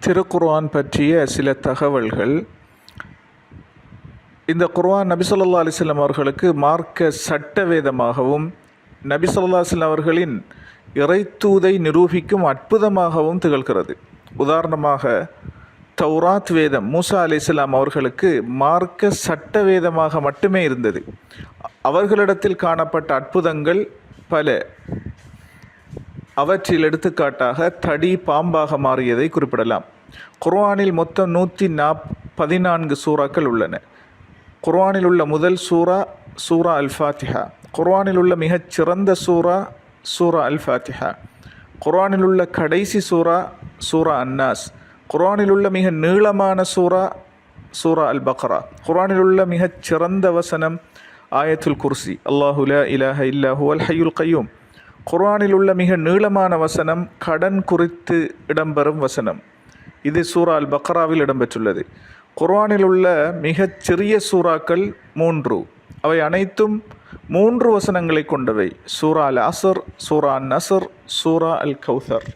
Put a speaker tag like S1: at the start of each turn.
S1: திருக்குர்ஆன் பற்றிய சில தகவல்கள். இந்த குர்ஆன் நபி ஸல்லல்லாஹு அலைஹி வஸல்லம் அவர்களுக்கு மார்க்க சட்ட வேதமாகவும் நபி ஸல்லல்லாஹு அலைஹி வஸல்லம் அவர்களின் இறைத்தூதை நிரூபிக்கும் அற்புதமாகவும் திகழ்கிறது. உதாரணமாக தௌராத் வேதம் மூசா அலைஹிஸ்ஸலாம் அவர்களுக்கு மார்க்க சட்ட வேதமாக மட்டுமே இருந்தது. அவர்களிடத்தில் காணப்பட்ட அற்புதங்கள் பல. அவற்றில் எடுத்துக்காட்டாக தடி பாம்பாக மாறியதை குறிப்பிடலாம். குர்ஆனில் மொத்தம் 114 சூறாக்கள் உள்ளன. குர்ஆனில் உள்ள முதல் சூரா அல் ஃபாத்திஹா. குர்ஆனில் உள்ள மிகச் சிறந்த சூரா அல் ஃபாத்திஹா. குர்ஆனில் உள்ள கடைசி சூரா அன்னாஸ். குர்ஆனில் உள்ள மிக நீளமான சூரா அல் பக்ரா. குர்ஆனில் உள்ள மிகச் சிறந்த வசனம் ஆயத்துல் குர்சி, அல்லாஹு லா இலாஹ இல்லா ஹுவல் ஹய்யுல் கய்யூம். குர்ஆனில் உள்ள மிக நீளமான வசனம் கடன் குறித்து இடம்பெறும் வசனம். இது சூரா அல் பக்ராவில் இடம்பெற்றுள்ளது. குர்ஆனில் உள்ள மிகச் சிறிய சூறாக்கள் 3. அவை அனைத்தும் 3 வசனங்களை கொண்டவை. சூரா அல் அஸ்ர், சூரா அன் நஸ்ர், சூரா அல் கௌசர்.